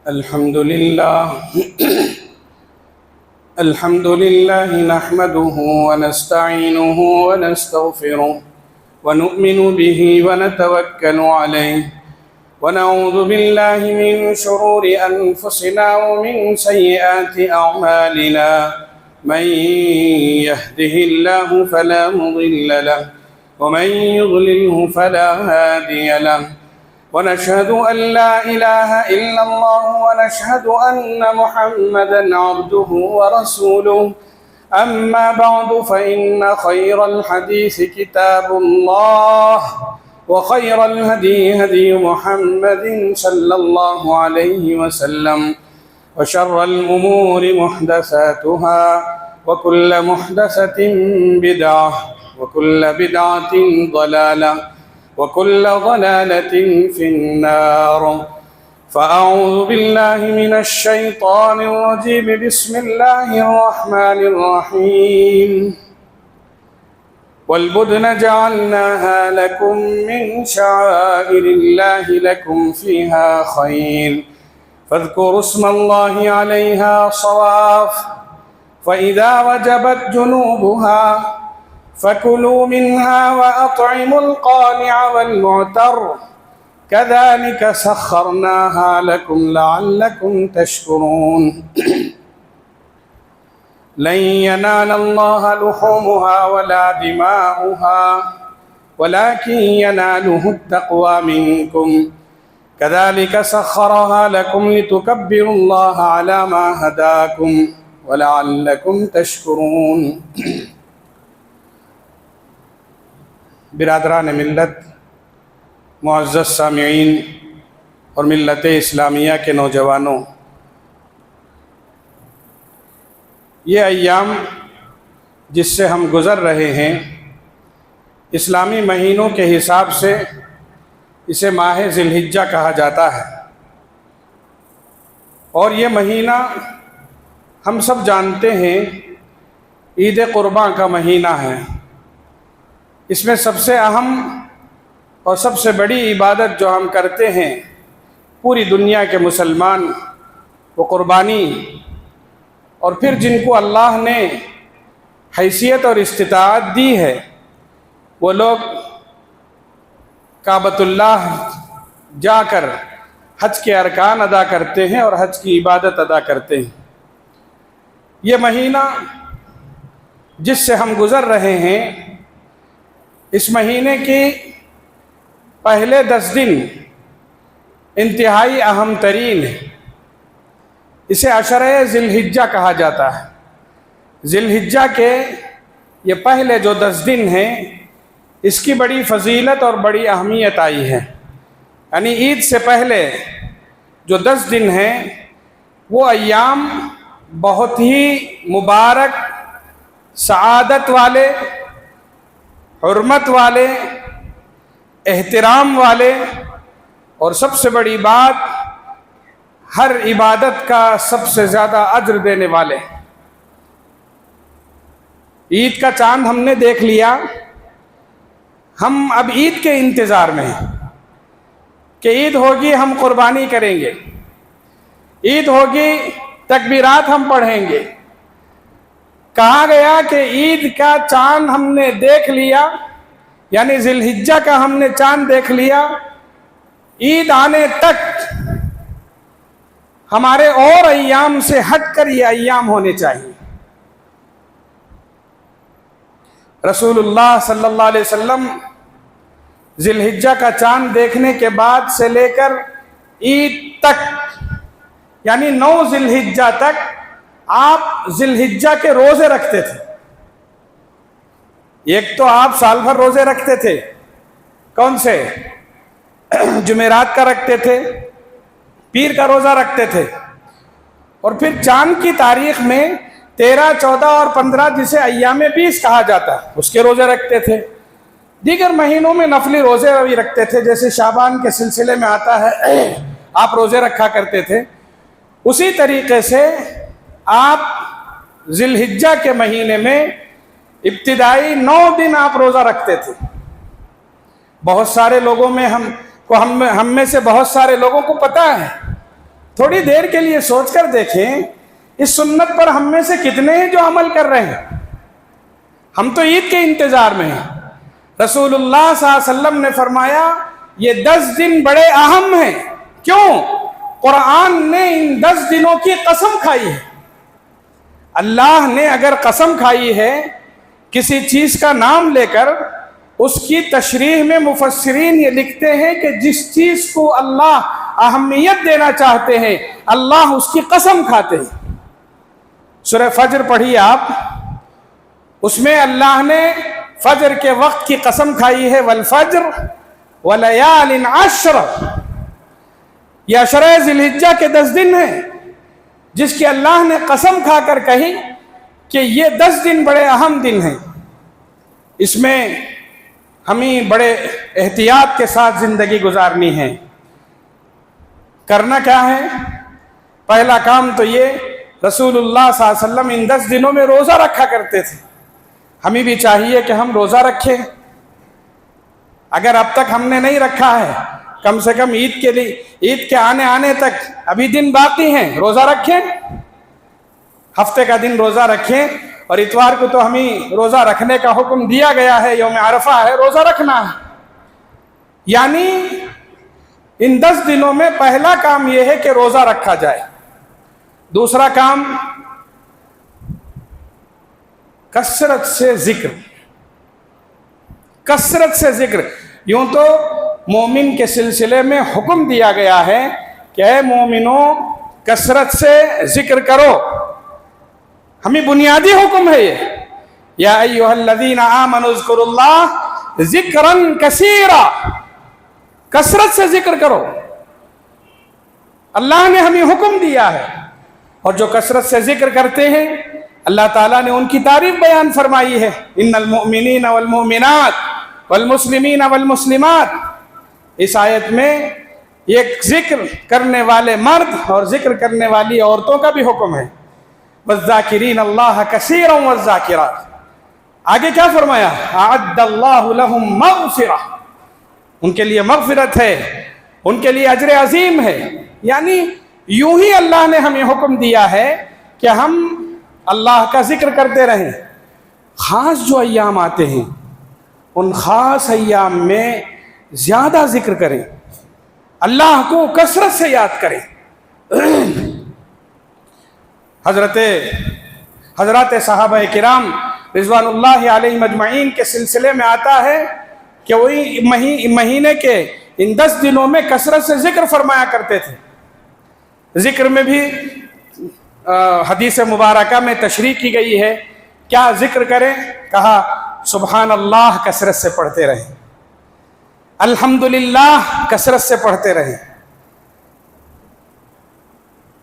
الحمد لله نحمده ونستعينه ونستغفره ونؤمن به ونتوكل عليه ونعوذ بالله من شرور أنفسنا ومن سيئات أعمالنا من يهده الله فلا مضل له ومن يضلله فلا هادي له ونشهد أن لا إله إلا الله ونشهد أن محمدًا عبده ورسوله أما بعد فإن خير الحديث كتاب الله وخير الهدي هدي محمد صلى الله عليه وسلم وشر الأمور محدثاتها وكل محدثة بدعة وكل بدعة ضلالة وكل ضلالة في النار فأعوذ بالله من الشيطان الرجيم بسم الله الرحمن الرحيم والبدن جعلناها لكم من شعائر الله لكم فيها خير فاذكروا اسم الله عليها صواف فإذا وجبت جنوبها فكلوا منها وأطعموا القانع والمعتر كذلك سخرناها لكم لعلكم تشكرون لن ينال الله لحومها ولا دماؤها ولكن يناله التقوى منكم كذلك سخرها لكم لتكبروا الله على ما هداكم ولعلكم تشكرون برادران ملت، معزز سامعین اور ملت اسلامیہ کے نوجوانوں، یہ ایام جس سے ہم گزر رہے ہیں اسلامی مہینوں کے حساب سے اسے ماہ ذی الحجہ کہا جاتا ہے، اور یہ مہینہ ہم سب جانتے ہیں عید قرباں کا مہینہ ہے۔ اس میں سب سے اہم اور سب سے بڑی عبادت جو ہم کرتے ہیں پوری دنیا کے مسلمان، وہ قربانی، اور پھر جن کو اللہ نے حیثیت اور استطاعت دی ہے وہ لوگ کعبۃ اللہ جا کر حج کے ارکان ادا کرتے ہیں اور حج کی عبادت ادا کرتے ہیں۔ یہ مہینہ جس سے ہم گزر رہے ہیں، اس مہینے کی پہلے 10 دن انتہائی اہم ترین ہے۔ اسے عشرہ ذی الحجہ کہا جاتا ہے۔ ذی الحجہ کے یہ پہلے جو 10 دن ہیں اس کی بڑی فضیلت اور بڑی اہمیت آئی ہے، یعنی عید سے پہلے جو 10 دن ہیں وہ ایام بہت ہی مبارک، سعادت والے، حرمت والے، احترام والے، اور سب سے بڑی بات ہر عبادت کا سب سے زیادہ اجر دینے والے۔ عید کا چاند ہم نے دیکھ لیا، ہم اب عید کے انتظار میں ہیں کہ عید ہوگی ہم قربانی کریں گے، عید ہوگی تکبیرات ہم پڑھیں گے۔ کہا گیا کہ عید کا چاند ہم نے دیکھ لیا، یعنی ذی الحجہ کا ہم نے چاند دیکھ لیا، عید آنے تک ہمارے اور ایام سے ہٹ کر یہ ایام ہونے چاہیے۔ رسول اللہ صلی اللہ علیہ وسلم ذی الحجہ کا چاند دیکھنے کے بعد سے لے کر عید تک، یعنی 9 ذی الحجہ تک آپ ذی الحجہ کے روزے رکھتے تھے۔ ایک تو آپ سال بھر روزے رکھتے تھے، کون سے؟ جمعرات کا رکھتے تھے، پیر کا روزہ رکھتے تھے، اور پھر چاند کی تاریخ میں 13، 14 اور 15 جسے ایام 20 کہا جاتا ہے اس کے روزے رکھتے تھے۔ دیگر مہینوں میں نفلی روزے بھی رکھتے تھے، جیسے شعبان کے سلسلے میں آتا ہے آپ روزے رکھا کرتے تھے۔ اسی طریقے سے آپ ذی الحجہ کے مہینے میں ابتدائی 9 دن آپ روزہ رکھتے تھے۔ بہت سارے لوگوں میں ہم میں سے بہت سارے لوگوں کو پتہ ہے تھوڑی دیر کے لیے سوچ کر دیکھیں اس سنت پر ہم میں سے کتنے ہیں جو عمل کر رہے ہیں؟ ہم تو عید کے انتظار میں ہیں۔ رسول اللہ صلی اللہ علیہ وسلم نے فرمایا یہ 10 دن بڑے اہم ہیں۔ کیوں؟ قرآن نے ان 10 دنوں کی قسم کھائی ہے۔ اللہ نے اگر قسم کھائی ہے کسی چیز کا نام لے کر، اس کی تشریح میں مفسرین یہ لکھتے ہیں کہ جس چیز کو اللہ اہمیت دینا چاہتے ہیں اللہ اس کی قسم کھاتے ہیں۔ سورہ فجر پڑھی آپ، اس میں اللہ نے فجر کے وقت کی قسم کھائی ہے، والفجر ولیال عشر۔ یہ عشرہ ذی الحجہ کے 10 دن ہیں جس کی اللہ نے قسم کھا کر کہی کہ یہ 10 دن بڑے اہم دن ہیں۔ اس میں ہمیں بڑے احتیاط کے ساتھ زندگی گزارنی ہے۔ کرنا کیا ہے؟ پہلا کام تو یہ، رسول اللہ صلی اللہ علیہ وسلم ان 10 دنوں میں روزہ رکھا کرتے تھے۔ ہمیں بھی چاہیے کہ ہم روزہ رکھیں۔ اگر اب تک ہم نے نہیں رکھا ہے، کم سے کم عید کے آنے تک ابھی دن باقی ہیں، روزہ رکھیں۔ ہفتے کا دن روزہ رکھیں، اور اتوار کو تو ہمیں روزہ رکھنے کا حکم دیا گیا ہے، یوم عرفہ ہے، روزہ رکھنا ہے۔ یعنی ان 10 دنوں میں پہلا کام یہ ہے کہ روزہ رکھا جائے۔ دوسرا کام، کثرت سے ذکر۔ کثرت سے ذکر، یوں تو مومن کے سلسلے میں حکم دیا گیا ہے کہ اے مومنوں کثرت سے ذکر کرو، ہمیں بنیادی حکم ہے یہ، یا ایھا الذین آمنوا اذکروا اللہ ذکرا کثیرا، کثرت سے ذکر کرو، اللہ نے ہمیں حکم دیا ہے۔ اور جو کثرت سے ذکر کرتے ہیں اللہ تعالیٰ نے ان کی تعریف بیان فرمائی ہے، ان المؤمنین والمؤمنات والمسلمین والمسلمات۔ اس آیت میں ایک ذکر کرنے والے مرد اور ذکر کرنے والی عورتوں کا بھی حکم ہے، والذاکرین اللہ کثیرا والذاکرات۔ آگے کیا فرمایا؟ اعد اللہ لہم مغفرہ، ان کے لیے مغفرت ہے، ان کے لیے اجر عظیم ہے۔ یعنی یوں ہی اللہ نے ہمیں حکم دیا ہے کہ ہم اللہ کا ذکر کرتے رہیں۔ خاص جو ایام آتے ہیں ان خاص ایام میں زیادہ ذکر کریں، اللہ کو کثرت سے یاد کریں۔ حضرات صحابہ کرام رضوان اللہ علیہم اجمعین کے سلسلے میں آتا ہے کہ وہی مہینے کے ان 10 دنوں میں کثرت سے ذکر فرمایا کرتے تھے۔ ذکر میں بھی حدیث مبارکہ میں تشریح کی گئی ہے، کیا ذکر کریں؟ کہا سبحان اللہ کثرت سے پڑھتے رہیں، الحمدللہ کثرت سے پڑھتے رہیں،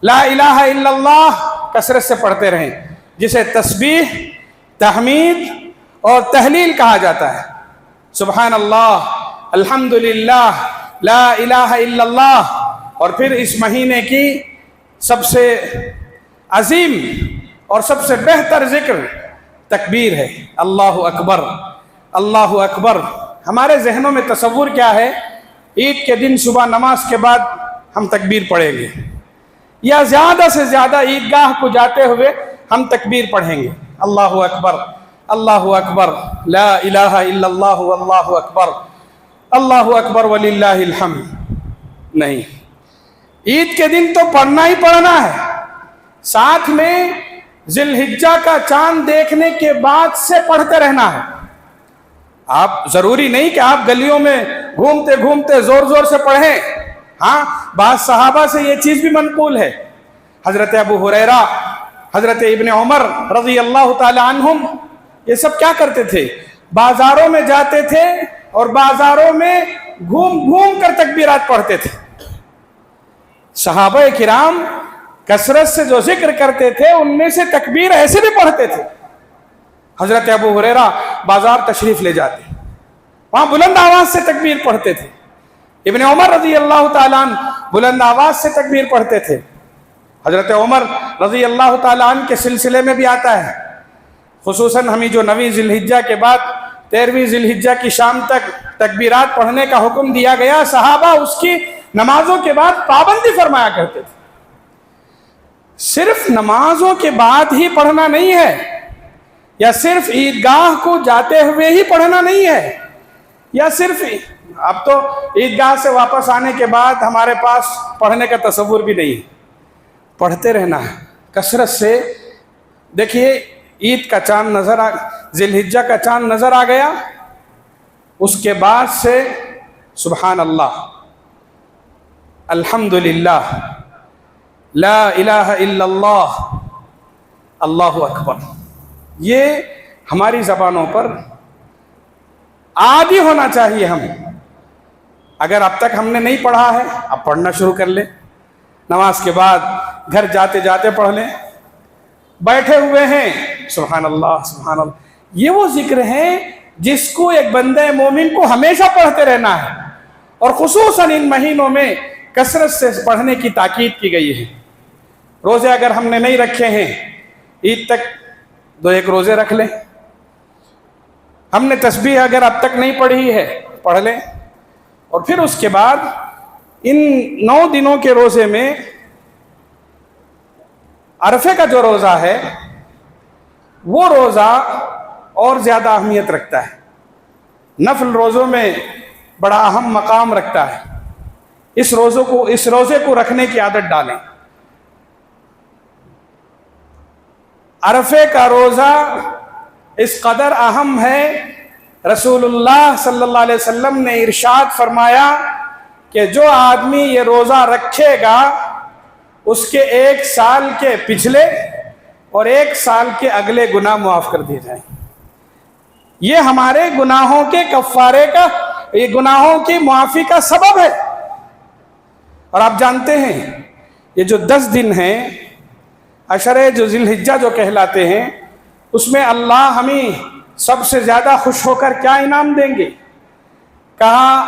لا الہ الا اللہ کثرت سے پڑھتے رہیں، جسے تسبیح، تحمید اور تہلیل کہا جاتا ہے۔ سبحان اللہ، الحمدللہ، لا الہ الا اللہ۔ اور پھر اس مہینے کی سب سے عظیم اور سب سے بہتر ذکر تکبیر ہے، اللہ اکبر، اللہ اکبر۔ ہمارے ذہنوں میں تصور کیا ہے؟ عید کے دن صبح نماز کے بعد ہم تکبیر پڑھیں گے، یا زیادہ سے زیادہ عیدگاہ کو جاتے ہوئے ہم تکبیر پڑھیں گے، اللہ اکبر، اللہ اکبر، لا الہ الا اللہ واللہ اکبر، اللہ اکبر وللہ الحمد۔ نہیں، عید کے دن تو پڑھنا ہی پڑھنا ہے، ساتھ میں ذی الحجہ کا چاند دیکھنے کے بعد سے پڑھتے رہنا ہے۔ آپ ضروری نہیں کہ آپ گلیوں میں گھومتے گھومتے زور زور سے پڑھیں۔ ہاں، بعض صحابہ سے یہ چیز بھی منقول ہے، حضرت ابو ہریرہ، حضرت ابن عمر رضی اللہ تعالی عنہم، یہ سب کیا کرتے تھے؟ بازاروں میں جاتے تھے اور بازاروں میں گھوم گھوم کر تکبیرات پڑھتے تھے۔ صحابہ کرام کثرت سے جو ذکر کرتے تھے ان میں سے تکبیر ایسے بھی پڑھتے تھے۔ حضرت ابو ہریرہ بازار تشریف لے جاتے، وہاں بلند آواز سے تکبیر پڑھتے تھے۔ ابن عمر رضی اللہ تعالیٰ عنہ بلند آواز سے تکبیر پڑھتے تھے۔ حضرت عمر رضی اللہ تعالیٰ عنہ کے سلسلے میں بھی آتا ہے، خصوصاً ہمیں جو 9 ذی الحجہ کے بعد 13 ذی الحجہ کی شام تک تکبیرات پڑھنے کا حکم دیا گیا، صحابہ اس کی نمازوں کے بعد پابندی فرمایا کرتے تھے۔ صرف نمازوں کے بعد ہی پڑھنا نہیں ہے، یا صرف عیدگاہ کو جاتے ہوئے ہی پڑھنا نہیں ہے، یا صرف اب تو عیدگاہ سے واپس آنے کے بعد ہمارے پاس پڑھنے کا تصور بھی نہیں ہے، پڑھتے رہنا ہے کثرت سے۔ دیکھیے عید کا چاند ذی الحجہ کا چاند نظر آ گیا، اس کے بعد سے سبحان اللہ، الحمدللہ، لا الہ الا اللہ، اللہ اکبر، یہ ہماری زبانوں پر عادی ہونا چاہیے۔ ہم اگر اب تک ہم نے نہیں پڑھا ہے، اب پڑھنا شروع کر لیں، نماز کے بعد گھر جاتے جاتے پڑھ لیں، بیٹھے ہوئے ہیں سبحان اللہ سبحان اللہ۔ یہ وہ ذکر ہیں جس کو ایک بندہ مومن کو ہمیشہ پڑھتے رہنا ہے، اور خصوصاً ان مہینوں میں کثرت سے پڑھنے کی تاکید کی گئی ہے۔ روزے اگر ہم نے نہیں رکھے ہیں، عید تک 2-1 روزے رکھ لیں۔ ہم نے تسبیح اگر اب تک نہیں پڑھی ہے، پڑھ لیں، اور پھر اس کے بعد ان 9 دنوں کے روزے میں عرفے کا جو روزہ ہے وہ روزہ اور زیادہ اہمیت رکھتا ہے، نفل روزوں میں بڑا اہم مقام رکھتا ہے۔ اس روزے کو رکھنے کی عادت ڈالیں۔ عرفے کا روزہ اس قدر اہم ہے، رسول اللہ صلی اللہ علیہ وسلم نے ارشاد فرمایا کہ جو آدمی یہ روزہ رکھے گا اس کے 1 سال کے پچھلے اور 1 سال کے اگلے گناہ معاف کر دیے جائیں۔ یہ ہمارے گناہوں کے کفارے کا، یہ گناہوں کی معافی کا سبب ہے۔ اور آپ جانتے ہیں یہ جو 10 دن ہیں، عشرے جو ذی الحجہ جو کہلاتے ہیں، اس میں اللہ ہمیں سب سے زیادہ خوش ہو کر کیا انعام دیں گے؟ کہا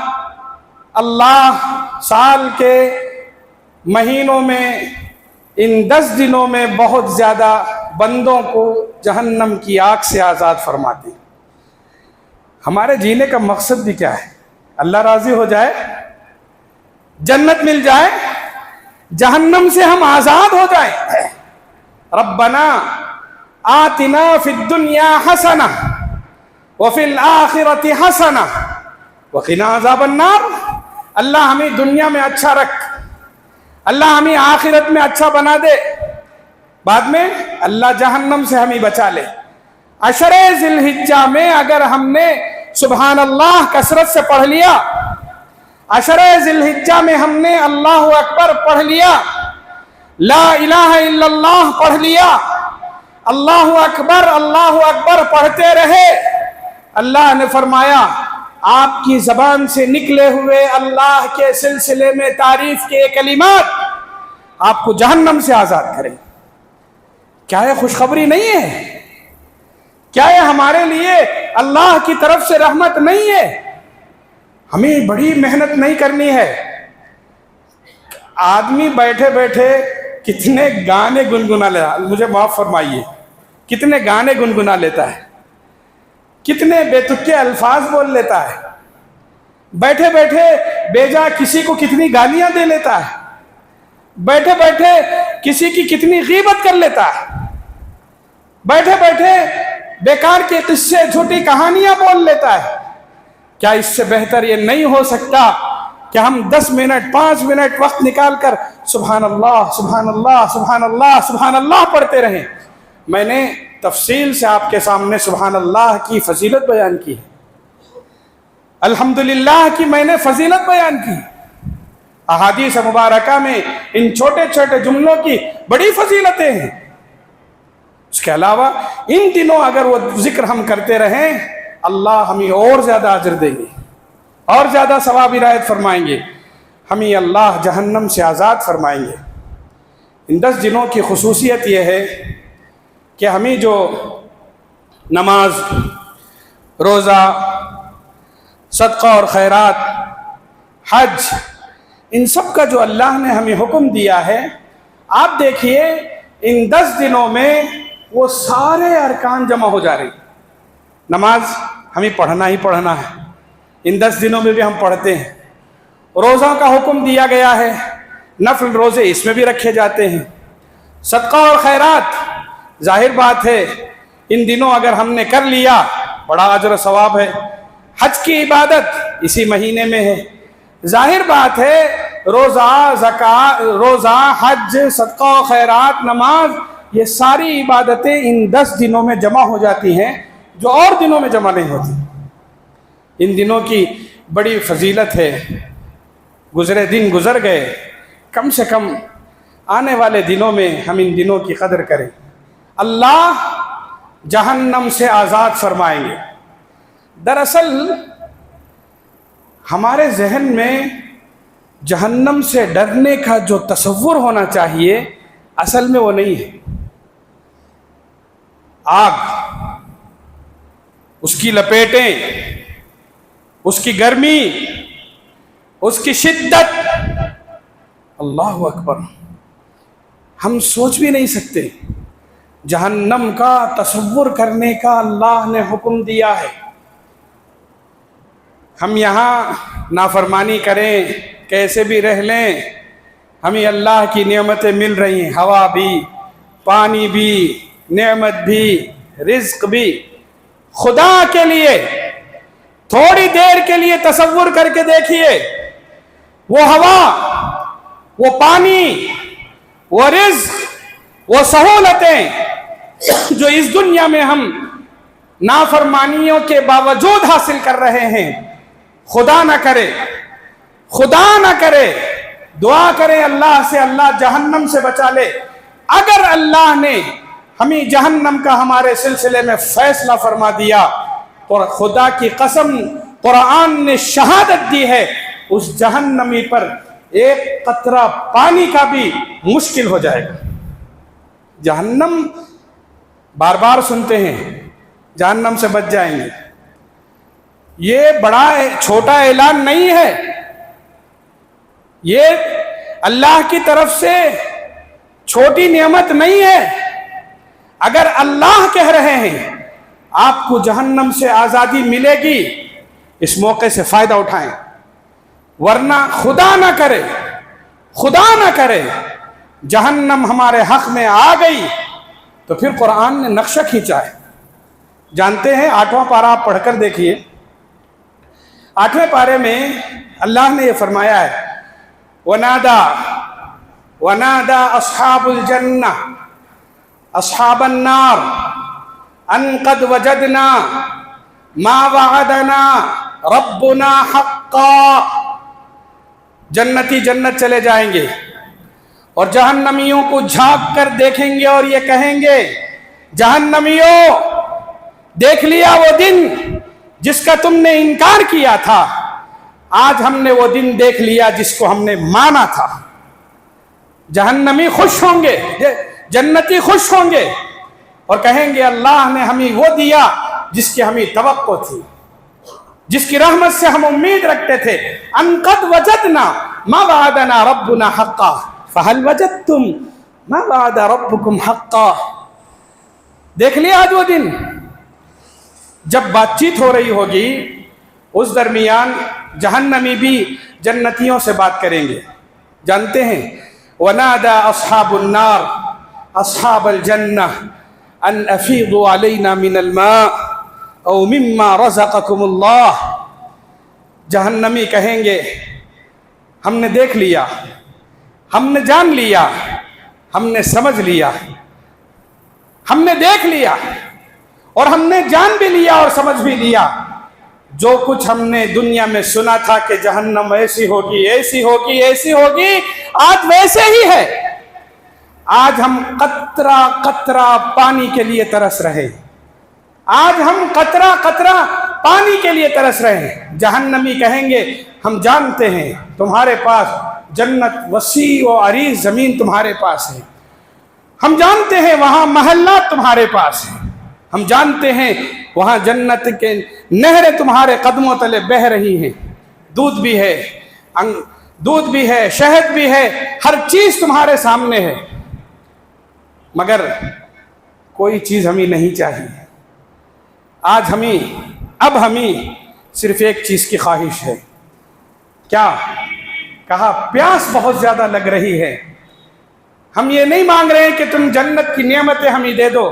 اللہ سال کے مہینوں میں ان 10 دنوں میں بہت زیادہ بندوں کو جہنم کی آگ سے آزاد فرماتے ہیں۔ ہمارے جینے کا مقصد بھی کیا ہے؟ اللہ راضی ہو جائے، جنت مل جائے، جہنم سے ہم آزاد ہو جائیں۔ ربنا آتنا فی الدنیا حسنہ وفی الآخرۃ حسنہ وقنا عذاب النار۔ اللہ ہمیں دنیا میں اچھا رکھ، اللہ ہمیں آخرت میں اچھا بنا دے، بعد میں اللہ جہنم سے ہمیں بچا لے۔ عشرے ذی الحجہ میں اگر ہم نے سبحان اللہ کثرت سے پڑھ لیا، عشرے ذی الحجہ میں ہم نے اللہ اکبر پڑھ لیا، لا الہ الا اللہ پڑھ لیا، اللہ اکبر پڑھتے رہے، اللہ نے فرمایا آپ کی زبان سے نکلے ہوئے اللہ کے سلسلے میں تعریف کے کلمات آپ کو جہنم سے آزاد کریں۔ کیا یہ خوشخبری نہیں ہے؟ کیا یہ ہمارے لیے اللہ کی طرف سے رحمت نہیں ہے؟ ہمیں بڑی محنت نہیں کرنی ہے۔ آدمی بیٹھے بیٹھے کتنے گانے گنگنا لیتا، مجھے معاف فرمائیے، کتنے گانے گنگنا لیتا ہے، کتنے بے تکے الفاظ بول لیتا ہے، بیٹھے بیٹھے بے جا کسی کو کتنی گالیاں دے لیتا ہے، بیٹھے بیٹھے کسی کی کتنی غیبت کر لیتا ہے، بیٹھے بیٹھے بیکار کے قصے جھوٹی کہانیاں بول لیتا ہے۔ کیا اس سے بہتر یہ نہیں ہو سکتا کہ ہم 10 منٹ 5 منٹ وقت نکال کر سبحان اللہ سبحان اللہ سبحان اللہ سبحان اللہ پڑھتے رہیں؟ میں نے تفصیل سے آپ کے سامنے سبحان اللہ کی فضیلت بیان کی ہے، الحمدللہ کی میں نے فضیلت بیان کی۔ احادیث مبارکہ میں ان چھوٹے چھوٹے جملوں کی بڑی فضیلتیں ہیں۔ اس کے علاوہ ان دنوں اگر وہ ذکر ہم کرتے رہیں، اللہ ہمیں اور زیادہ اجر دیں گے، اور زیادہ ثواب عنایت فرمائیں گے، ہمیں اللہ جہنم سے آزاد فرمائیں گے۔ ان 10 دنوں کی خصوصیت یہ ہے کہ ہمیں جو نماز، روزہ، صدقہ اور خیرات، حج، ان سب کا جو اللہ نے ہمیں حکم دیا ہے، آپ دیکھیے ان 10 دنوں میں وہ سارے ارکان جمع ہو جا رہے ہیں۔ نماز ہمیں پڑھنا ہی پڑھنا ہے، ان 10 دنوں میں بھی ہم پڑھتے ہیں۔ روزہ کا حکم دیا گیا ہے، نفل روزے اس میں بھی رکھے جاتے ہیں۔ صدقہ اور خیرات ظاہر بات ہے ان دنوں اگر ہم نے کر لیا بڑا اجر و ثواب ہے. حج کی عبادت اسی مہینے میں ہے. ظاہر بات ہے روزہ زکوٰۃ، روزہ، حج، صدقہ و خیرات، نماز، یہ ساری عبادتیں ان 10 دنوں میں جمع ہو جاتی ہیں جو اور دنوں میں جمع نہیں ہوتی. ان دنوں کی بڑی فضیلت ہے. گزرے دن گزر گئے، کم سے کم آنے والے دنوں میں ہم ان دنوں کی قدر کریں. اللہ جہنم سے آزاد فرمائیں گے. دراصل ہمارے ذہن میں جہنم سے ڈرنے کا جو تصور ہونا چاہیے اصل میں وہ نہیں ہے. آگ، اس کی لپیٹیں، اس کی گرمی، اس کی شدت، اللہ اکبر، ہم سوچ بھی نہیں سکتے. جہنم کا تصور کرنے کا اللہ نے حکم دیا ہے. ہم یہاں نافرمانی کریں، کیسے بھی رہ لیں، ہمیں اللہ کی نعمتیں مل رہی ہیں، ہوا بھی، پانی بھی، نعمت بھی، رزق بھی. خدا کے لیے تھوڑی دیر کے لیے تصور کر کے دیکھیے، وہ ہوا، وہ پانی، وہ رزق، وہ سہولتیں جو اس دنیا میں ہم نافرمانیوں کے باوجود حاصل کر رہے ہیں، خدا نہ کرے، خدا نہ کرے، دعا کریں اللہ سے اللہ جہنم سے بچا لے. اگر اللہ نے ہمیں جہنم کا ہمارے سلسلے میں فیصلہ فرما دیا تو خدا کی قسم قرآن نے شہادت دی ہے اس جہنمی پر ایک قطرہ پانی کا بھی مشکل ہو جائے گا. جہنم بار بار سنتے ہیں جہنم سے بچ جائیں گے. یہ بڑا چھوٹا اعلان نہیں ہے، یہ اللہ کی طرف سے چھوٹی نعمت نہیں ہے. اگر اللہ کہہ رہے ہیں آپ کو جہنم سے آزادی ملے گی، اس موقع سے فائدہ اٹھائیں. ورنہ خدا نہ کرے، خدا نہ کرے جہنم ہمارے حق میں آ گئی تو پھر قرآن نے نقشہ کھینچا ہے. جانتے ہیں 8واں پارہ آپ پڑھ کر دیکھیے. 8ویں پارے میں اللہ نے یہ فرمایا ہے وَنَادَى أَصْحَابُ الْجَنَّةِ أَصْحَابَ النَّارِ أَن قَدْ وَجَدْنَا مَا وَعَدَنَا رَبُّنَا حَقًّا. جنتی جنت چلے جائیں گے اور جہنمیوں کو جھانک کر دیکھیں گے اور یہ کہیں گے جہنمیوں دیکھ لیا وہ دن جس کا تم نے انکار کیا تھا، آج ہم نے وہ دن دیکھ لیا جس کو ہم نے مانا تھا. جہنمی خوش ہوں گے، جنتی خوش ہوں گے اور کہیں گے اللہ نے ہمیں وہ دیا جس کی ہمیں توقع تھی، جس کی رحمت سے ہم امید رکھتے تھے. ان قد وجدنا ما وعدنا ربنا حقا فهل وجدتم ما وعد ربكم حقا. دیکھ لیا آج وہ دن. جب بات چیت ہو رہی ہوگی اس درمیان جہنمی بھی جنتیوں سے بات کریں گے. جانتے ہیں وَنَادَى أَصْحَابُ النَّارِ أَصْحَابَ الْجَنَّةِ أَنْ أَفِيضُوا عَلَيْنَا مِنَ الْمَاءِ أَوْ مِمَّا رَزَقَكُمُ اللَّهُ. جہنمی کہیں گے ہم نے دیکھ لیا، ہم نے جان لیا، ہم نے سمجھ لیا، ہم نے دیکھ لیا اور ہم نے جان بھی لیا اور سمجھ بھی لیا. جو کچھ ہم نے دنیا میں سنا تھا کہ جہنم ایسی ہوگی، ایسی ہوگی، ایسی ہوگی، آج ویسے ہی ہے. آج ہم قطرہ قطرہ پانی کے لیے ترس رہے، آج ہم قطرہ قطرہ پانی کے لیے ترس رہے ہیں. جہنمی کہیں گے ہم جانتے ہیں تمہارے پاس جنت وسیع و عریض زمین تمہارے پاس ہے، ہم جانتے ہیں وہاں محلات تمہارے پاس ہیں، ہم جانتے ہیں وہاں جنت کے نہریں تمہارے قدموں تلے بہہ رہی ہیں، دودھ بھی ہے، شہد بھی ہے، ہر چیز تمہارے سامنے ہے. مگر کوئی چیز ہمیں نہیں چاہیے. آج ہمیں صرف ایک چیز کی خواہش ہے. کیا؟ کہا پیاس بہت زیادہ لگ رہی ہے. ہم یہ نہیں مانگ رہے ہیں کہ تم جنت کی نعمتیں ہمیں دے دو،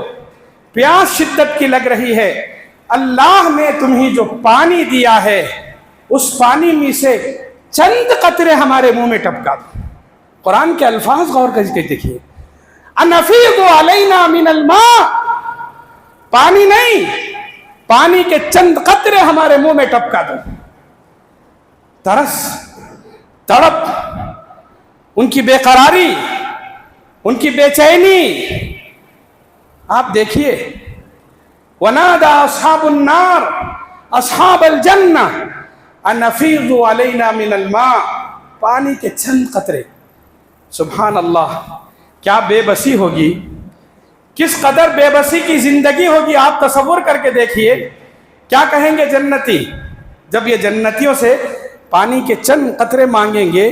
پیاس شدت کی لگ رہی ہے، اللہ نے تمہیں جو پانی دیا ہے اس پانی میں سے چند قطرے ہمارے منہ میں ٹپکا دو۔ قرآن کے الفاظ غور کر کے دیکھیے، انفیض علینا من الماء، پانی نہیں، پانی کے چند قطرے ہمارے منہ میں ٹپکا دو۔ ترس، تڑپ، ان کی بے قراری، ان کی بے چینی آپ دیکھیے۔ ونادى اصحاب النار اصحاب الجنہ ان افیضوا علینا من الماء، پانی کے چند قطرے۔ سبحان اللہ، کیا بے بسی ہوگی، کس قدر بے بسی کی زندگی ہوگی، آپ تصور کر کے دیکھیے۔ کیا کہیں گے جنتی جب یہ جنتیوں سے پانی کے چند قطرے مانگیں گے؟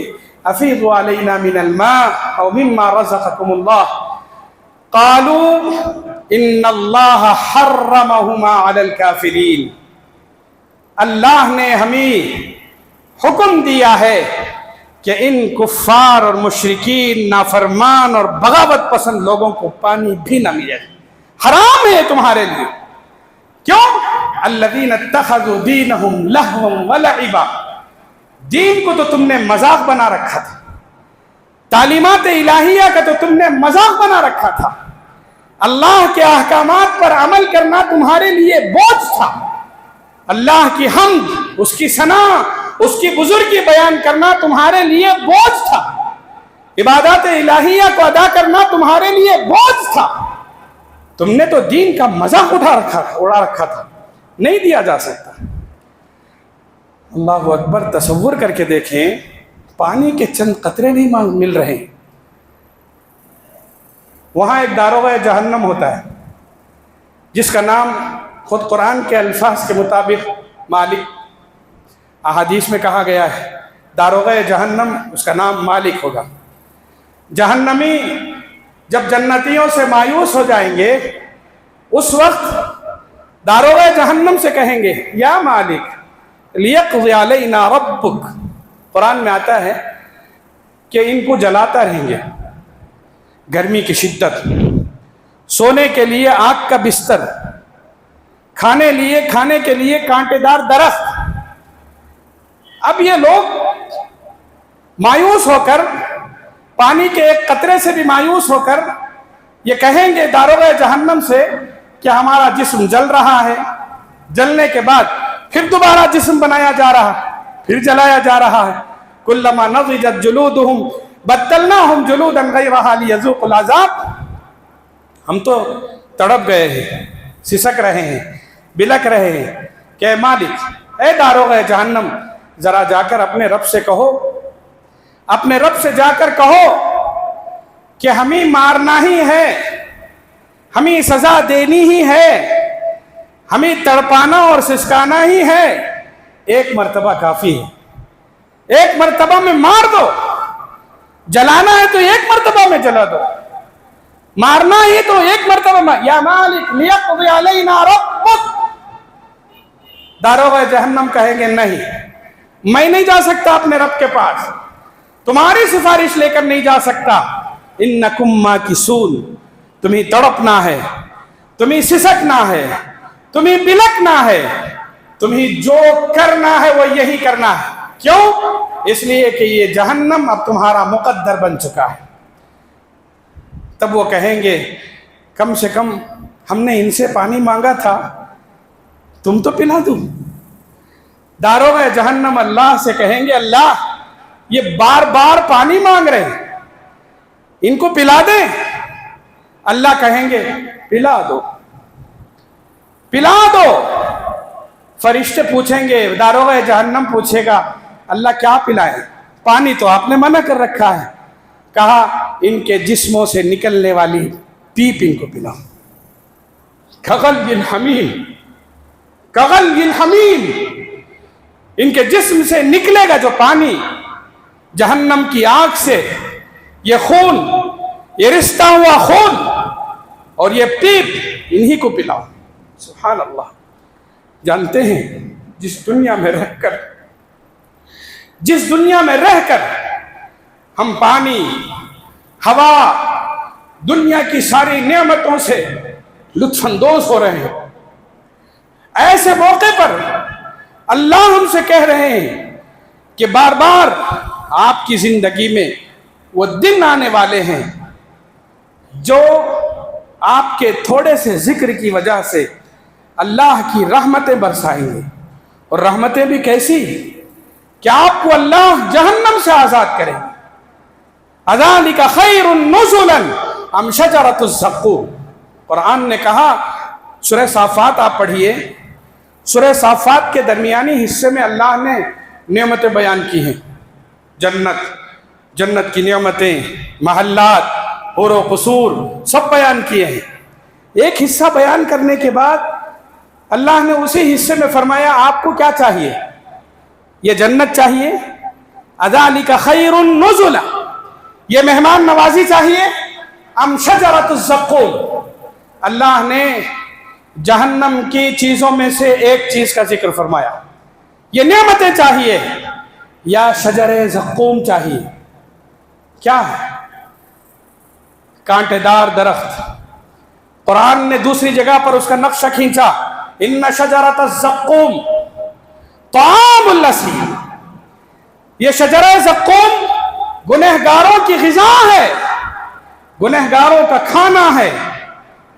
افیضوا علینا من الماء او مما رزقکم اللہ، قالوا ان اللہ حرمہما علی الکافرین، اللہ نے ہمیں حکم دیا ہے کہ ان کفار اور مشرکین، نافرمان اور بغاوت پسند لوگوں کو پانی بھی نہ ملے، حرام ہے تمہارے لیے۔ کیوں؟ الذین اتخذوا دینہم لہوا ولعبا، دین کو تو تم نے مذاق بنا رکھا تھا، تعلیمات الہیہ کا تو تم نے مذاق بنا رکھا تھا، اللہ کے احکامات پر عمل کرنا تمہارے لیے بوجھ تھا، اللہ کی حمد، اس کی ثنا، اس کی بزرگی بیان کرنا تمہارے لیے بوجھ تھا، عبادات الہیہ کو ادا کرنا تمہارے لیے بوجھ تھا، تم نے تو دین کا مذاق اڑا رکھا تھا، نہیں دیا جا سکتا۔ اللہ اکبر، تصور کر کے دیکھیں، پانی کے چند قطرے نہیں مل رہے۔ وہاں ایک داروغہ جہنم ہوتا ہے جس کا نام خود قرآن کے الفاظ کے مطابق مالک، احادیث میں کہا گیا ہے داروغہ جہنم، اس کا نام مالک ہوگا۔ جہنمی جب جنتیوں سے مایوس ہو جائیں گے اس وقت داروغہ جہنم سے کہیں گے یا مالک لیقضی علینا ربک، قرآن میں آتا ہے کہ ان کو جلاتا رہیں گے، گرمی کی شدت، سونے کے لیے آگ کا بستر، کھانے کے لیے کانٹے دار درخت۔ اب یہ لوگ مایوس ہو کر، پانی کے ایک قطرے سے بھی مایوس ہو کر یہ کہیں گے داروغہ جہنم سے کہ ہمارا جسم جل رہا ہے، جلنے کے بعد پھر دوبارہ جسم بنایا جا رہا ہے، پھر جلایا جا رہا ہے، کلما نضجت جلودہم بدلناہم جلودا غیرہا لیذوقوا العذاب۔ ہم تو تڑپ گئے ہیں، سسک رہے ہیں، بلک رہے ہیں کہ اے مالک، اے داروغہ جہنم، ذرا جا کر اپنے رب سے کہو، اپنے رب سے جا کر کہو کہ ہمیں مارنا ہی ہے، ہمیں سزا دینی ہی ہے، ہمیں تڑپانا اور سسکانا ہی ہے، ایک مرتبہ کافی ہے، ایک مرتبہ میں مار دو، جلانا ہے تو ایک مرتبہ میں جلا دو، مارنا ہی تو ایک مرتبہ میں، یا مالک لیقضی علینا ربک۔ داروغہ جہنم کہیں گے نہیں، میں نہیں جا سکتا اپنے رب کے پاس، تمہاری سفارش لے کر نہیں جا سکتا، انکم ماکثون، تمہیں تڑپنا ہے، تمہیں سسکنا ہے، تمہیں بلکنا ہے، تمہیں جو کرنا ہے وہ یہی کرنا ہے۔ کیوں؟ اس لیے کہ یہ جہنم اب تمہارا مقدر بن چکا ہے۔ تب وہ کہیں گے کم سے کم ہم نے ان سے پانی مانگا تھا، تم تو پلا دو۔ داروغہ جہنم اللہ سے کہیں گے اللہ یہ بار بار پانی مانگ رہے ہیں، ان کو پلا دیں۔ اللہ کہیں گے پلا دو، پلا دو۔ فرشتے پوچھیں گے، داروغہ جہنم پوچھے گا اللہ کیا پلائیں؟ پانی تو آپ نے منع کر رکھا ہے، کہا ان کے جسموں سے نکلنے والی پیپ ان کو پلاؤ۔ کغلی الحمیم، کغلی الحمیم، ان کے جسم سے نکلے گا جو پانی جہنم کی آگ سے، یہ خون، یہ رشتہ ہوا خون اور یہ پیپ انہی کو پلاؤ۔ سبحان اللہ۔ جانتے ہیں جس دنیا میں رہ کر ہم پانی، ہوا، دنیا کی ساری نعمتوں سے لطف اندوز ہو رہے ہیں۔ ایسے موقع پر اللہ ہم سے کہہ رہے ہیں کہ بار بار آپ کی زندگی میں وہ دن آنے والے ہیں جو آپ کے تھوڑے سے ذکر کی وجہ سے اللہ کی رحمتیں برسائیں گے، اور رحمتیں بھی کیسی کہ آپ کو اللہ جہنم سے آزاد کریں گے۔ اذالک خیر نزلا ام شجرۃ الزقوم، قرآن نے کہا، سورہ صافات آپ پڑھیے، سورہ صافات کے درمیانی حصے میں اللہ نے نعمتیں بیان کی ہیں، جنت کی نعمتیں، محلات، حور و قصور سب بیان کیے ہیں۔ ایک حصہ بیان کرنے کے بعد اللہ نے اسی حصے میں فرمایا آپ کو کیا چاہیے؟ یہ جنت چاہیے؟ اذالک خیر نزلا، یہ مہمان نوازی چاہیے؟ ام شجرۃ الزقوم، اللہ نے جہنم کی چیزوں میں سے ایک چیز کا ذکر فرمایا، یہ نعمتیں چاہیے یا شجر زقوم چاہیے؟ کیا ہے؟ کانٹے دار درخت۔ قرآن نے دوسری جگہ پر اس کا نقشہ کھینچا، ان شجرۃ الزقوم طعام الاثیم، یہ شجر زقوم گنہگاروں کی غذا ہے، گنہگاروں کا کھانا ہے۔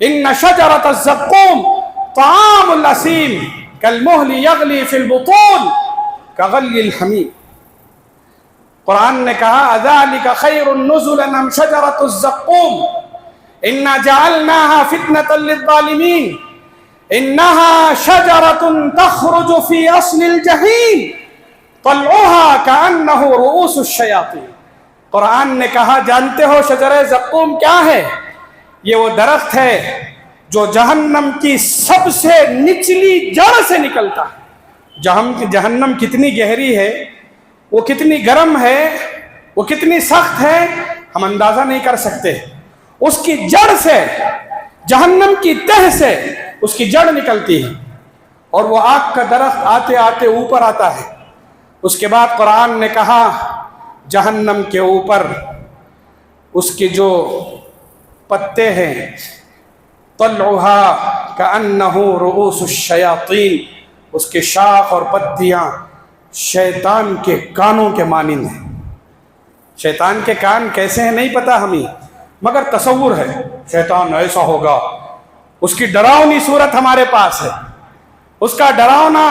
ان شجرۃ الزقوم طعام الاثیم کالمہل یغلی فی البطون کغلی الحمیم۔ قرآن نے کہا اذالک خیر نزلا ام شجرۃ الزقوم انا جعلناها فتنة للظالمین انها شجرۃ تخرج فی اصل الجحیم طلعها كأنه رؤوس الشیاطین۔ قرآن نے کہا جانتے ہو شجر زقوم کیا ہے؟ یہ وہ درخت ہے جو جہنم کی سب سے نچلی جڑ سے نکلتا ہے۔ جہنم کتنی گہری ہے، وہ کتنی گرم ہے، وہ کتنی سخت ہے، ہم اندازہ نہیں کر سکتے۔ اس کی جڑ سے، جہنم کی تہ سے اس کی جڑ نکلتی ہے، اور وہ آگ کا درخت آتے آتے اوپر آتا ہے۔ اس کے بعد قرآن نے کہا جہنم کے اوپر اس کے جو پتے ہیں طلعها كأنه رؤوس الشیاطین، اس کے شاخ اور پتیاں شیطان کے کانوں کے مانند ہیں۔ شیطان کے کان کیسے ہیں نہیں پتا ہمیں، مگر تصور ہے شیطان ایسا ہوگا، اس کی ڈراؤنی صورت ہمارے پاس ہے، اس کا ڈراؤنا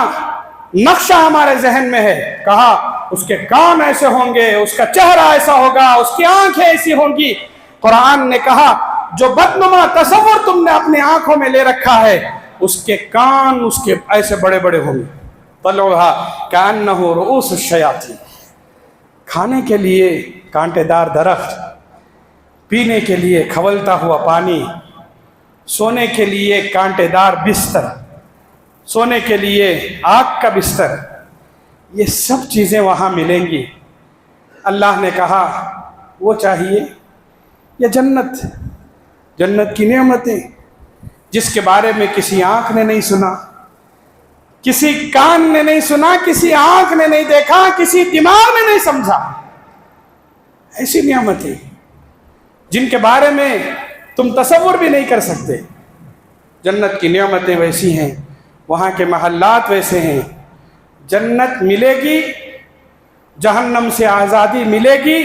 نقشہ ہمارے ذہن میں ہے۔ کہا اس کے کان ایسے ہوں گے، اس کا چہرہ ایسا ہوگا، اس کی آنکھیں ایسی ہوں گی۔ قرآن نے کہا جو بدنما تصور تم نے اپنی آنکھوں میں لے رکھا ہے، اس کے کان اس کے ایسے بڑے بڑے ہوں گے۔ طلعها كأنه رؤوس الشیاطین، کھانے کے لیے کانٹے دار درخت، پینے کے لیے کھولتا ہوا پانی، سونے کے لیے کانٹے دار بستر، سونے کے لیے آگ کا بستر، یہ سب چیزیں وہاں ملیں گی۔ اللہ نے کہا وہ چاہیے یا جنت کی نعمتیں جس کے بارے میں کسی آنکھ نے نہیں سنا، کسی کان نے نہیں سنا، کسی آنکھ نے نہیں دیکھا، کسی دماغ نے نہیں سمجھا، ایسی نعمتیں جن کے بارے میں تم تصور بھی نہیں کر سکتے۔ جنت کی نعمتیں ویسی ہیں، وہاں کے محلات ویسے ہیں۔ جنت ملے گی، جہنم سے آزادی ملے گی،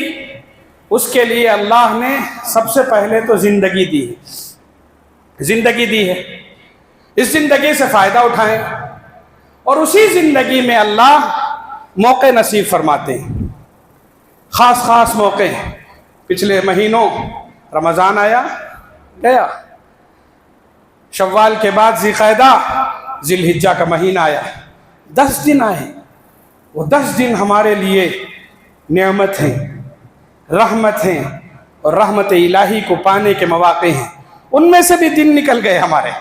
اس کے لیے اللہ نے سب سے پہلے تو زندگی دی ہے۔ اس زندگی سے فائدہ اٹھائیں، اور اسی زندگی میں اللہ موقع نصیب فرماتے ہیں، خاص موقع۔ پچھلے مہینوں رمضان آیا گیا، شوال کے بعد ذی القعدہ، ذی الحجہ کا مہینہ آیا، 10 دن آئے۔ وہ 10 دن ہمارے لیے نعمت ہیں، رحمت ہیں، اور رحمت الہی کو پانے کے مواقع ہیں۔ ان میں سے بھی دن نکل گئے ہمارے،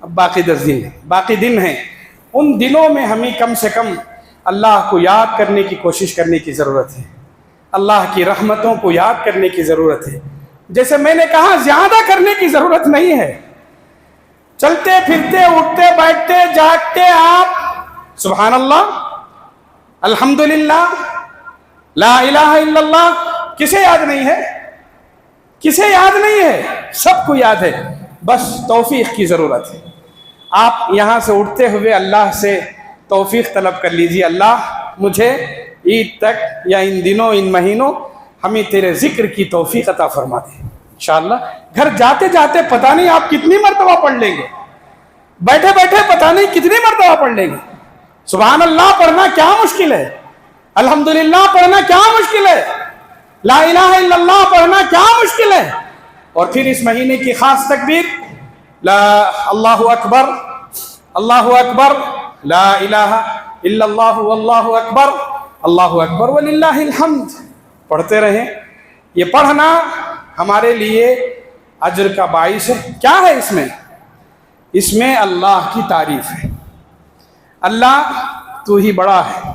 اب باقی 10 دن ہیں، باقی دن ہیں۔ ان دنوں میں ہمیں کم سے کم اللہ کو یاد کرنے کی کوشش کرنے کی ضرورت ہے، اللہ کی رحمتوں کو یاد کرنے کی ضرورت ہے۔ جیسے میں نے کہا زیادہ کرنے کی ضرورت نہیں ہے، چلتے پھرتے اٹھتے بیٹھتے جاگتے آپ سبحان اللہ، الحمدللہ، لا الہ الا اللہ کسے یاد نہیں ہے؟ کسے یاد نہیں ہے؟ سب کو یاد ہے، بس توفیق کی ضرورت ہے۔ آپ یہاں سے اٹھتے ہوئے اللہ سے توفیق طلب کر لیجیے، اللہ مجھے عید تک یا ان دنوں ان مہینوں ہمیں تیرے ذکر کی توفیق عطا فرما دے۔ انشاءاللہ گھر جاتے جاتے پتہ نہیں آپ کتنی مرتبہ پڑھ لیں گے، بیٹھے بیٹھے پتہ نہیں کتنی مرتبہ پڑھ لیں گے۔ سبحان اللہ پڑھنا کیا مشکل ہے، الحمدللہ پڑھنا کیا مشکل ہے، لا الہ الا اللہ پڑھنا کیا مشکل ہے۔ اور پھر اس مہینے کی خاص تکبیر، اللہ اکبر اللہ اکبر لا الہ الا اللہ واللہ اکبر اللہ اکبر وللہ الحمد پڑھتے رہیں۔ یہ پڑھنا ہمارے لیے اجر کا باعث ہے۔ کیا ہے اس میں؟ اس میں اللہ کی تعریف ہے، اللہ تو ہی بڑا ہے،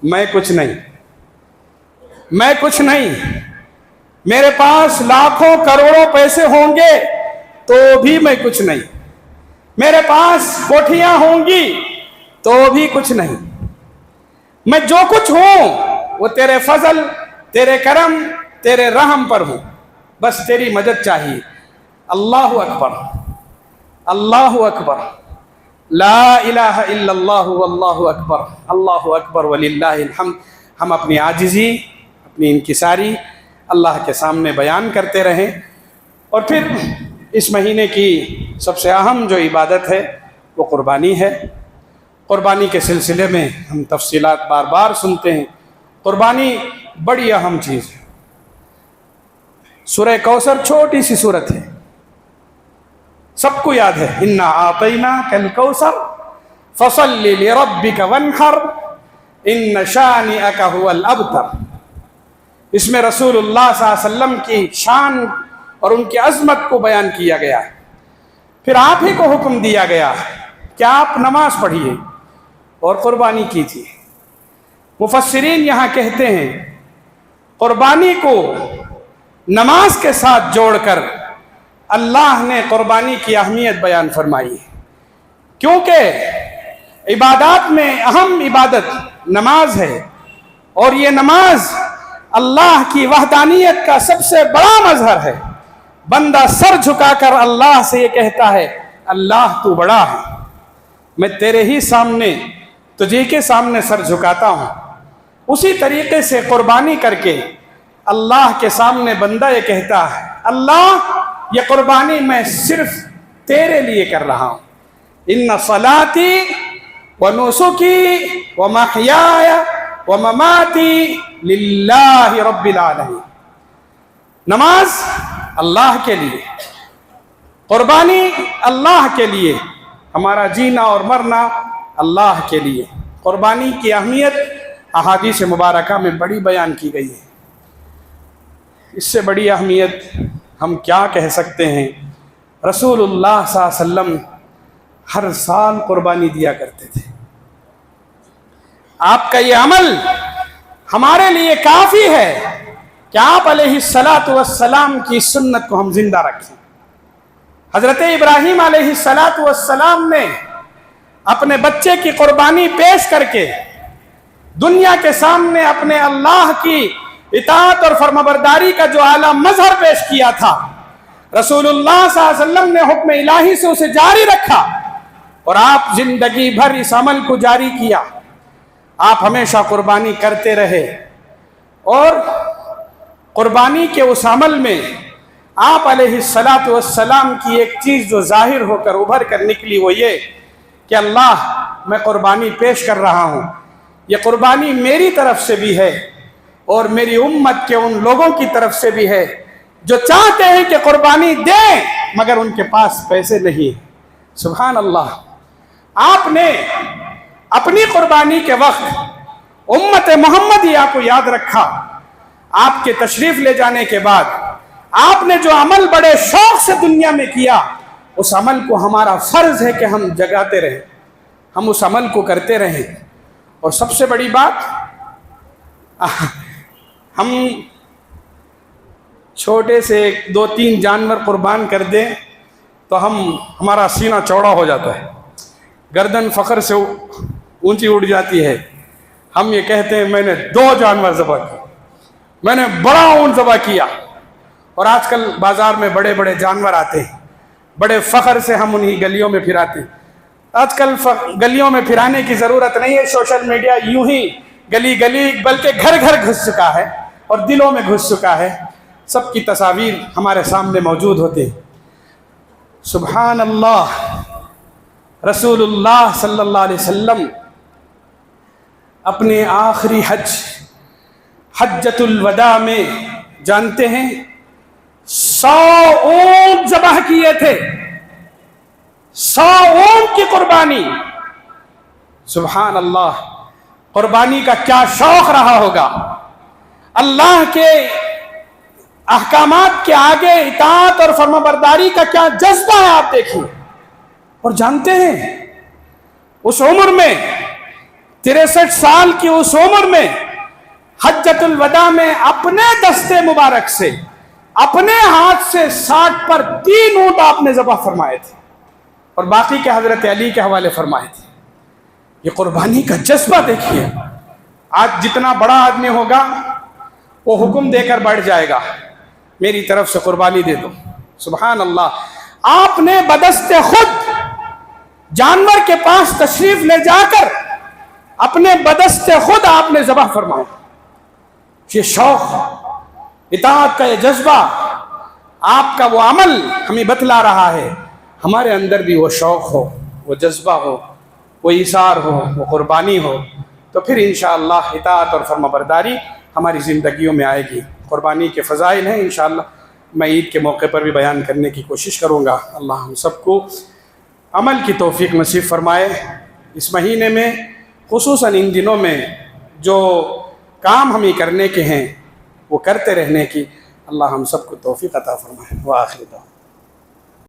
میں کچھ نہیں، میں کچھ نہیں، میرے پاس لاکھوں کروڑوں پیسے ہوں گے تو بھی میں کچھ نہیں، میرے پاس کوٹھیاں ہوں گی تو بھی کچھ نہیں، میں جو کچھ ہوں وہ تیرے فضل، تیرے کرم، تیرے رحم پر ہوں، بس تیری مدد چاہیے۔ اللہ اکبر اللہ اکبر لا الہ الا اللہ واللہ اکبر اللہ اکبر وللہ الحمد۔ ہم اپنی عاجزی، اپنی انکساری اللہ کے سامنے بیان کرتے رہیں۔ اور پھر اس مہینے کی سب سے اہم جو عبادت ہے وہ قربانی ہے۔ قربانی کے سلسلے میں ہم تفصیلات بار بار سنتے ہیں۔ قربانی بڑی اہم چیز ہے۔ سورہ کوثر چھوٹی سی سورت ہے، سب کو یاد ہے، انا اعطیناک الکوثر فصل لربک وانحر ان شانئک هو الابتر۔ اس میں رسول اللہ صلی اللہ علیہ وسلم کی شان اور ان کی عظمت کو بیان کیا گیا ہے۔ پھر آپ ہی کو حکم دیا گیا کہ آپ نماز پڑھیے اور قربانی کیجیے۔ مفسرین یہاں کہتے ہیں قربانی کو نماز کے ساتھ جوڑ کر اللہ نے قربانی کی اہمیت بیان فرمائی ہے، کیونکہ عبادات میں اہم عبادت نماز ہے، اور یہ نماز اللہ کی وحدانیت کا سب سے بڑا مظہر ہے۔ بندہ سر جھکا کر اللہ سے یہ کہتا ہے، اللہ تو بڑا ہے، میں تیرے ہی سامنے، تجھے کے سامنے سر جھکاتا ہوں۔ اسی طریقے سے قربانی کر کے اللہ کے سامنے بندہ یہ کہتا ہے، اللہ یہ قربانی میں صرف تیرے لیے کر رہا ہوں۔ ان صلاتی ونسکی ومحیای ومماتی للہ رب العالمین۔ نماز اللہ کے لیے، قربانی اللہ کے لیے، ہمارا جینا اور مرنا اللہ کے لیے۔ قربانی کی اہمیت احادیث مبارکہ میں بڑی بیان کی گئی ہے۔ اس سے بڑی اہمیت ہم کیا کہہ سکتے ہیں؟ رسول اللہ صلی اللہ علیہ وسلم ہر سال قربانی دیا کرتے تھے۔ آپ کا یہ عمل ہمارے لیے کافی ہے کہ آپ علیہ الصلاۃ والسلام کی سنت کو ہم زندہ رکھیں۔ حضرت ابراہیم علیہ الصلاۃ والسلام نے اپنے بچے کی قربانی پیش کر کے دنیا کے سامنے اپنے اللہ کی اطاعت اور فرمانبرداری کا جو اعلیٰ مظہر پیش کیا تھا، رسول اللہ صلی اللہ علیہ وسلم نے حکم الہی سے اسے جاری رکھا، اور آپ زندگی بھر اس عمل کو جاری کیا۔ آپ ہمیشہ قربانی کرتے رہے، اور قربانی کے اس عمل میں آپ علیہ الصلاۃ والسلام کی ایک چیز جو ظاہر ہو کر ابھر کر نکلی وہ یہ کہ اللہ میں قربانی پیش کر رہا ہوں، یہ قربانی میری طرف سے بھی ہے اور میری امت کے ان لوگوں کی طرف سے بھی ہے جو چاہتے ہیں کہ قربانی دیں مگر ان کے پاس پیسے نہیں۔ سبحان اللہ، آپ نے اپنی قربانی کے وقت امت محمدیہ کو یاد رکھا۔ آپ کے تشریف لے جانے کے بعد آپ نے جو عمل بڑے شوق سے دنیا میں کیا، اس عمل کو ہمارا فرض ہے کہ ہم جگاتے رہیں، ہم اس عمل کو کرتے رہیں۔ اور سب سے بڑی بات، ہم چھوٹے سے 2-3 جانور قربان کر دیں تو ہمارا سینہ چوڑا ہو جاتا ہے، گردن فخر سے اونچی اٹھ جاتی ہے۔ ہم یہ کہتے ہیں میں نے 2 جانور ذبح کیے، میں نے بڑا اونٹ ذبح کیا، اور آج کل بازار میں بڑے بڑے جانور آتے ہیں، بڑے فخر سے ہم انہی گلیوں میں پھراتے ہیں۔ آج کل گلیوں میں پھرانے کی ضرورت نہیں ہے، سوشل میڈیا یوں ہی گلی گلی بلکہ گھر گھر گھس چکا ہے اور دلوں میں گھس چکا ہے، سب کی تصاویر ہمارے سامنے موجود ہوتے ہیں۔ سبحان اللہ، رسول اللہ صلی اللہ علیہ وسلم اپنے آخری حجۃ الوداع میں جانتے ہیں 100 اونٹ ذبح کیے تھے، 100 اونٹ کی قربانی۔ سبحان اللہ، قربانی کا کیا شوق رہا ہوگا، اللہ کے احکامات کے آگے اطاعت اور فرمانبرداری کا کیا جذبہ ہے، آپ دیکھیں۔ اور جانتے ہیں اس عمر میں 63 سال کی اس عمر میں حجۃ الوداع میں اپنے دستے مبارک سے اپنے ہاتھ سے 60 پر 3 اونٹ آپ نے ذبح فرمائے تھے اور باقی کے حضرت علی کے حوالے فرمائے تھے۔ یہ قربانی کا جذبہ دیکھیے، آج جتنا بڑا آدمی ہوگا وہ حکم دے کر بڑھ جائے گا، میری طرف سے قربانی دے دو۔ سبحان اللہ، آپ نے بدست خود جانور کے پاس تشریف لے جا کر اپنے بدست خود آپ نے ذبح فرمایا۔ یہ شوق، اطاعت کا یہ جذبہ، آپ کا وہ عمل ہمیں بتلا رہا ہے ہمارے اندر بھی وہ شوق ہو، وہ جذبہ ہو، وہ ایثار ہو، وہ قربانی ہو، تو پھر انشاءاللہ اطاعت اور فرمانبرداری ہماری زندگیوں میں آئے گی۔ قربانی کے فضائل ہیں، انشاءاللہ میں عید کے موقع پر بھی بیان کرنے کی کوشش کروں گا۔ اللہ ہم سب کو عمل کی توفیق نصیب فرمائے۔ اس مہینے میں خصوصاً ان دنوں میں جو کام ہمیں کرنے کے ہیں وہ کرتے رہنے کی اللہ ہم سب کو توفیق عطا فرمائے۔ وآخر دعوانا